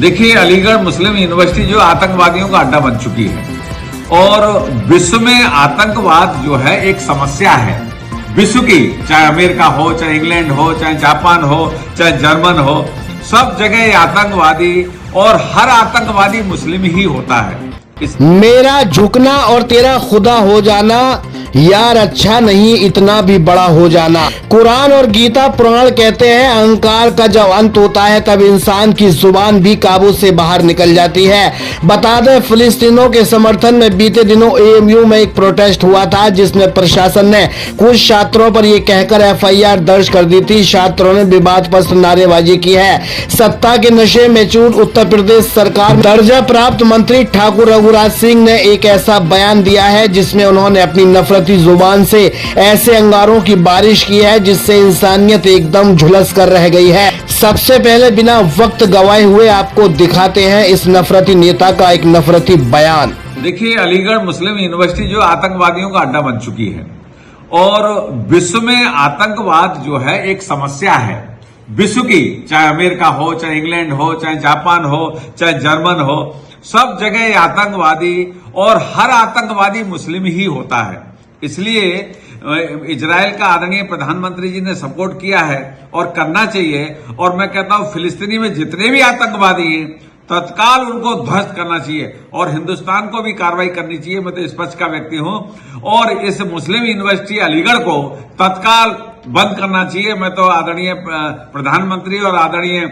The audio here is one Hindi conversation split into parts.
देखिए, अलीगढ़ मुस्लिम यूनिवर्सिटी जो आतंकवादियों का अड्डा बन चुकी है और विश्व में आतंकवाद जो है एक समस्या है विश्व की, चाहे अमेरिका हो, चाहे इंग्लैंड हो, चाहे जापान हो, चाहे जर्मन हो, सब जगह आतंकवादी और हर आतंकवादी मुस्लिम ही होता है। मेरा झुकना और तेरा खुदा हो जाना यार अच्छा नहीं इतना भी बड़ा हो जाना। कुरान और गीता पुराण कहते हैं अहंकार का जब अंत होता है तब इंसान की जुबान भी काबू से बाहर निकल जाती है। बता दें, फिलिस्तीनों के समर्थन में बीते दिनों एएमयू में एक प्रोटेस्ट हुआ था जिसमें प्रशासन ने कुछ छात्रों पर यह कहकर एफआईआर दर्ज कर दी थी। छात्रों ने विवादग्रस्त नारेबाजी की है। सत्ता के नशे में चूर उत्तर प्रदेश सरकार दर्जा प्राप्त मंत्री ठाकुर रघुराज सिंह ने एक ऐसा बयान दिया है जिसमें उन्होंने अपनी नफरती जुबान से ऐसे अंगारों की बारिश की है जिससे इंसानियत एकदम झुलस कर रह गई है। सबसे पहले बिना वक्त गवाए हुए आपको दिखाते हैं इस नफरती नेता का एक नफरती बयान। देखिए, अलीगढ़ मुस्लिम यूनिवर्सिटी जो आतंकवादियों का अड्डा बन चुकी है और विश्व में आतंकवाद जो है एक समस्या है विश्व की, चाहे अमेरिका हो, चाहे इंग्लैंड हो, चाहे जापान हो, चाहे जर्मन हो, सब जगह आतंकवादी और हर आतंकवादी मुस्लिम ही होता है। इसलिए इजराइल का आदरणीय प्रधानमंत्री जी ने सपोर्ट किया है और करना चाहिए। और मैं कहता हूं फिलिस्तीनी में जितने भी आतंकवादी हैं तत्काल उनको ध्वस्त करना चाहिए और हिंदुस्तान को भी कार्रवाई करनी चाहिए। मैं तो इस पक्ष का व्यक्ति हूं और इस मुस्लिम यूनिवर्सिटी अलीगढ़ को तत्काल बंद करना चाहिए। मैं तो आदरणीय प्रधानमंत्री और आदरणीय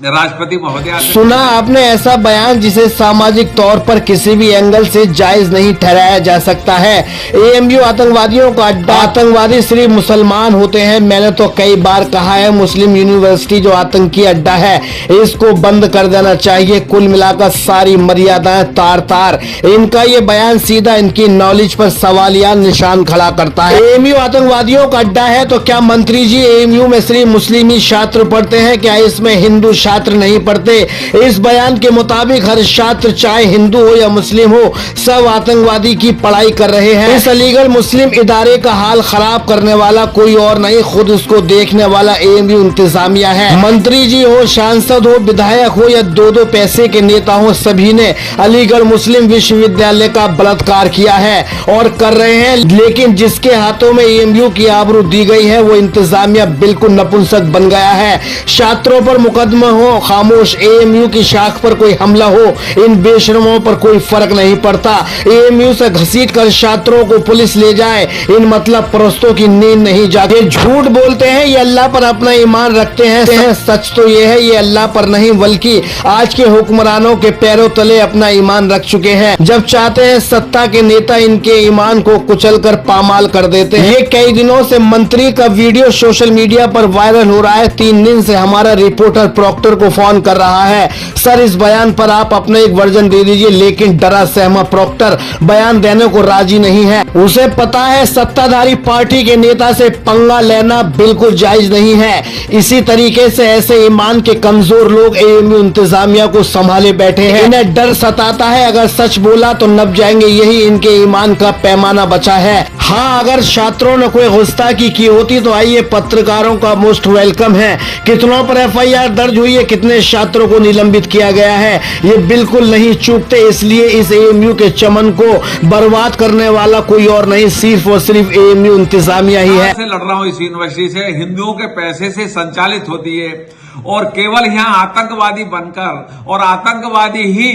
राष्ट्रपति महोदय सुना आपने ऐसा बयान जिसे सामाजिक तौर पर किसी भी एंगल से जायज नहीं ठहराया जा सकता है। एएमयू आतंकवादियों का अड्डा, आतंकवादी सिर्फ मुसलमान होते हैं। मैंने तो कई बार कहा है मुस्लिम यूनिवर्सिटी जो आतंकी अड्डा है इसको बंद कर देना चाहिए। कुल मिलाकर सारी मर्यादाएं तार तार। इनका ये बयान सीधा इनकी नॉलेज पर सवालिया निशान खड़ा करता है। एएमयू आतंकवादियों का अड्डा है तो क्या मंत्री जी एएमयू में सिर्फ मुस्लिम ही छात्र पढ़ते हैं? क्या इसमें हिंदू छात्र नहीं पढ़ते? इस बयान के मुताबिक हर छात्र चाहे हिंदू हो या मुस्लिम हो सब आतंकवादी की पढ़ाई कर रहे हैं। इस अलीगढ़ मुस्लिम इदारे का हाल खराब करने वाला कोई और नहीं, खुद उसको देखने वाला एएमयू इंतजामिया है। मंत्री जी हो, सांसद हो, विधायक हो या दो पैसे के नेता हो, सभी ने अलीगढ़ मुस्लिम विश्वविद्यालय का बलात्कार किया है और कर रहे हैं। लेकिन जिसके हाथों में एएमयू की आबरू दी गई है वो इंतजामिया बिल्कुल नपुंसक बन गया है। छात्रों पर मुकदमा हो, खामोश। एएमयू की शाख पर कोई हमला हो, इन बेशरमों पर कोई फर्क नहीं पड़ता। एएमयू से घसीट कर छात्रों को पुलिस ले जाए, इन मतलब परस्तों की नींद नहीं जाती। झूठ बोलते हैं ये अल्लाह पर अपना ईमान रखते हैं, सच तो ये है ये अल्लाह पर नहीं बल्कि आज के हुक्मरानों के पैरों तले अपना ईमान रख चुके हैं। जब चाहते हैं सत्ता के नेता इनके ईमान को कुचल कर पामाल कर देते हैं। ये कई दिनों से मंत्री का वीडियो सोशल मीडिया पर वायरल हो रहा है। 3 दिन से हमारा रिपोर्टर प्रॉक्टर को फोन कर रहा है, सर इस बयान पर आप अपना एक वर्जन दे दीजिए। लेकिन डरा सहमा प्रॉक्टर बयान देने को राजी नहीं है। उसे पता है सत्ताधारी पार्टी के नेता से पंगा लेना बिल्कुल जायज नहीं है। इसी तरीके से ऐसे ईमान के कमजोर लोग एएमयू इंतजामिया को संभाले बैठे हैं। इन्हें डर सताता है अगर सच बोला तो नब जाएंगे, यही इनके ईमान का पैमाना बचा है। हाँ, अगर छात्रों ने कोई गुस्ताखी की होती तो आइए पत्रकारों का मोस्ट वेलकम है। कितनों पर एफआईआर दर्ज हुई है, कितने छात्रों को निलंबित किया गया है, ये बिल्कुल नहीं चूकते। इसलिए इस एएमयू के चमन को बर्बाद करने वाला कोई और नहीं, सिर्फ और सिर्फ एएमयू इंतजामिया ही है। लड़ रहा हूं इस यूनिवर्सिटी से, हिंदुओं के पैसे से संचालित होती है और केवल यहाँ आतंकवादी बनकर और आतंकवादी ही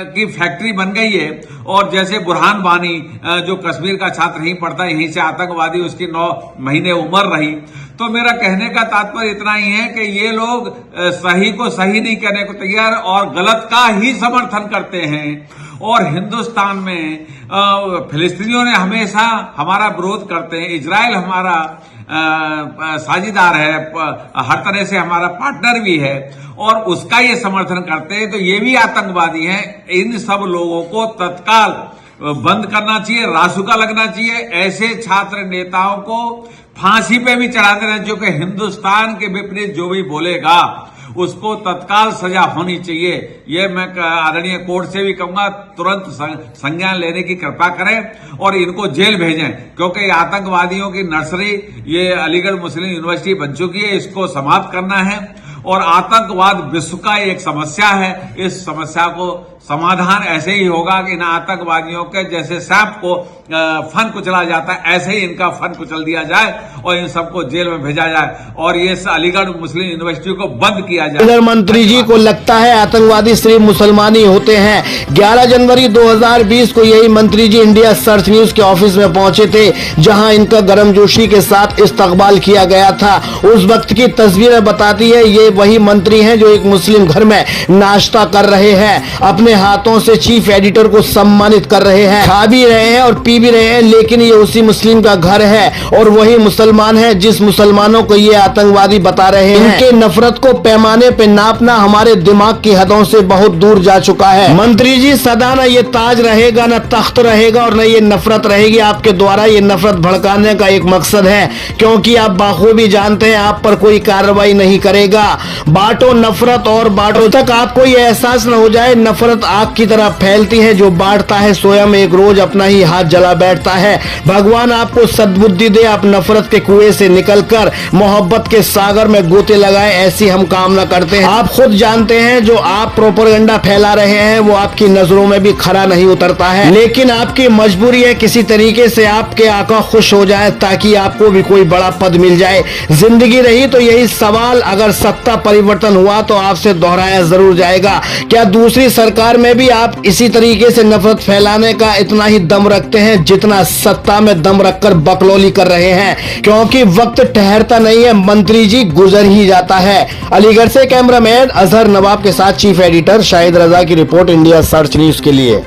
की फैक्ट्री बन गई है। और जैसे बुरहान वानी जो कश्मीर का छात्र नहीं पढ़ता, यहीं से आतंकवादी उसकी 9 महीने उम्र रही। तो मेरा कहने का तात्पर्य इतना ही है कि ये लोग सही को सही नहीं कहने को तैयार और गलत का ही समर्थन करते हैं। और हिंदुस्तान में फिलिस्तीनियों ने हमेशा हमारा विरोध करते हैं, इजराइल हमारा साझीदार है, हर तरह से हमारा पार्टनर भी है और उसका ये समर्थन करते हैं। तो ये भी आतंकवादी हैं। इन सब लोगों को तत्काल बंद करना चाहिए, रासुका लगना चाहिए। ऐसे छात्र नेताओं को फांसी पे भी चढ़ा देना चाहिए क्योंकि हिंदुस्तान के विपरीत जो भी बोलेगा उसको तत्काल सजा होनी चाहिए। ये मैं आदरणीय कोर्ट से भी कहूंगा तुरंत संज्ञान लेने की कृपा करें और इनको जेल भेजें क्योंकि आतंकवादियों की नर्सरी ये अलीगढ़ मुस्लिम यूनिवर्सिटी बन चुकी है, इसको समाप्त करना है। और आतंकवाद विश्व का एक समस्या है। इस समस्या को समाधान ऐसे ही होगा कि इन आतंकवादियों के जैसे सांप को फन कुचला जाता है, ऐसे ही इनका फन कुचल दिया जाए और इन सबको जेल में भेजा जाए और ये अलीगढ़ मुस्लिम यूनिवर्सिटी को बंद किया जाए। इधर मंत्री जी को लगता है आतंकवादी सिर्फ मुसलमान ही होते हैं। 11 जनवरी 2020 को यही मंत्री जी इंडिया सर्च न्यूज के ऑफिस में पहुंचे थे, जहां इनका गर्मजोशी के साथ इस्तकबाल किया गया था। उस वक्त की तस्वीरें बताती है ये वही मंत्री हैं जो एक मुस्लिम घर में नाश्ता कर रहे हैं, अपने हाथों से चीफ एडिटर को सम्मानित कर रहे हैं, खा भी रहे हैं और पी भी रहे हैं, लेकिन ये उसी मुस्लिम का घर है और वही मुसलमान है जिस मुसलमानों को ये आतंकवादी बता रहे हैं। इनके नफरत को पैमाने पे नापना हमारे दिमाग की हदों से बहुत दूर जा चुका है। मंत्री जी सदा न ये ताज रहेगा, न तख्त रहेगा और न ये नफरत रहेगी। आपके द्वारा ये नफरत भड़काने का एक मकसद है, क्योंकि आप बाखूबी जानते हैं आप पर कोई कार्रवाई नहीं करेगा। बांटो नफरत और बांटो तक आपको ये एहसास न हो जाए नफरत आग की तरह फैलती है, जो बांटता है स्वयं एक रोज अपना ही हाथ जला बैठता है। भगवान आपको सद्बुद्धि दे, आप नफरत के कुएं से निकलकर मोहब्बत के सागर में गोते लगाए, ऐसी हम कामना करते हैं। आप खुद जानते हैं जो आप प्रोपेगेंडा फैला रहे हैं वो आपकी नजरों में भी खरा नहीं उतरता है, लेकिन आपकी मजबूरी है किसी तरीके से आपके आका खुश हो जाए ताकि आपको भी कोई बड़ा पद मिल जाए। जिंदगी रही तो यही सवाल, अगर सत्ता परिवर्तन हुआ तो आपसे दोहराया जरूर जाएगा, क्या दूसरी सरकार में भी आप इसी तरीके से नफरत फैलाने का इतना ही दम रखते हैं जितना सत्ता में दम रखकर बकलौली कर रहे हैं? क्योंकि वक्त ठहरता नहीं है मंत्री जी, गुजर ही जाता है। अलीगढ़ से कैमरामैन अजहर नवाब के साथ चीफ एडिटर शाहिद रजा की रिपोर्ट इंडिया सर्च न्यूज के लिए।